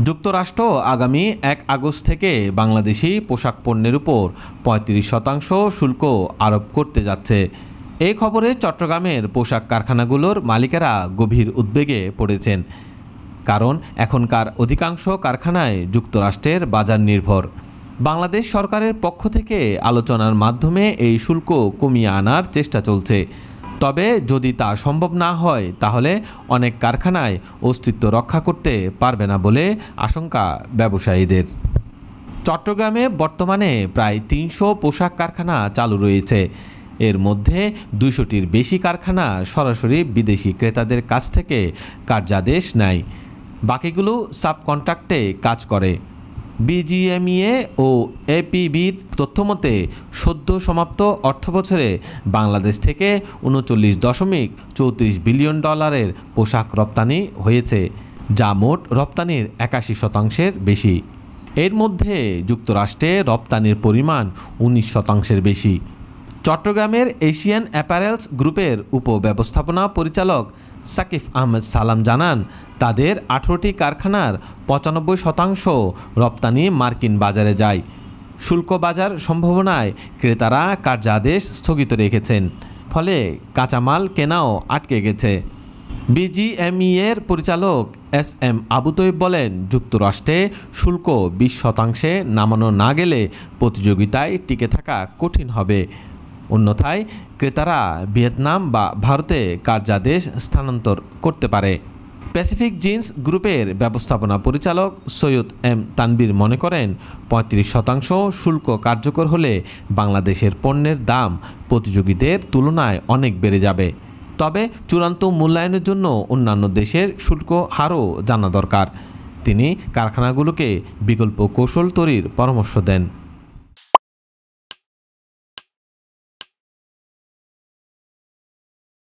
যুক্তরাষ্ট্র আগামী ১ আগস্ট থেকে বাংলাদেশি পোশাক পণ্যের উপর ৩৫% শুল্ক আরোপ করতে যাচ্ছে। এই খবরে চট্টগ্রামের পোশাক কারখানাগুলোর মালিকেরা গভীর উদ্বেগে পড়েছেন। কারণ এখনকার অধিকাংশ কারখানায় যুক্তরাষ্ট্রের বাজার নির্ভর। বাংলাদেশ সরকারের পক্ষ থেকে আলোচনার মাধ্যমে এই শুল্ক কমিয়ে আনার চেষ্টা চলছে। তবে যদি তা সম্ভব না হয় তাহলে অনেক কারখানায় অস্তিত্ব রক্ষা করতে পারবে না বলে আশঙ্কা ব্যবসায়ীদের। চট্টগ্রামে বর্তমানে প্রায় ৩০০ পোশাক কারখানা চালু রয়েছে। এর মধ্যে ২০০টির বেশি কারখানা সরাসরি বিদেশি ক্রেতাদের কাছ থেকে কার্যাদেশ নেয়, বাকিগুলো সাবকন্ট্রাক্টে কাজ করে। বিজিএমইএ ও এপিবির তথ্যমতে সদ্য সমাপ্ত অর্থবছরে বাংলাদেশ থেকে ৩৯.৩৪ বিলিয়ন ডলারের পোশাক রপ্তানি হয়েছে, যা মোট রপ্তানির ৮১%-এর বেশি। এর মধ্যে যুক্তরাষ্ট্রে রপ্তানির পরিমাণ ১৯%-এর বেশি। চট্টগ্রামের এশিয়ান অ্যাপারেলস গ্রুপের উপব্যবস্থাপনা পরিচালক সাকিব আহমেদ সালাম জানান, তাদের ১৮টি কারখানার ৯৫% রপ্তানি মার্কিন বাজারে যায়। শুল্ক বাজার সম্ভাবনায় ক্রেতারা কার্যাদেশ স্থগিত রেখেছেন, ফলে কাঁচামাল কেনাও আটকে গেছে। বিজিএমইএর পরিচালক এস.এম. আবু তৈব বলেন, যুক্তরাষ্ট্রে শুল্ক ২০%-এ নামানো না গেলে প্রতিযোগিতায় টিকে থাকা কঠিন হবে। অন্যথায় ক্রেতারা ভিয়েতনাম বা ভারতে কার্যাদেশ স্থানান্তর করতে পারে। প্যাসিফিক জিন্স গ্রুপের ব্যবস্থাপনা পরিচালক সৈয়দ এম তানবীর মনে করেন, ৩৫% শুল্ক কার্যকর হলে বাংলাদেশের পণ্যের দাম প্রতিযোগীদের তুলনায় অনেক বেড়ে যাবে। তবে চূড়ান্ত মূল্যায়নের জন্য অন্যান্য দেশের শুল্ক হারও জানা দরকার। তিনি কারখানাগুলোকে বিকল্প কৌশল তৈরির পরামর্শ দেন।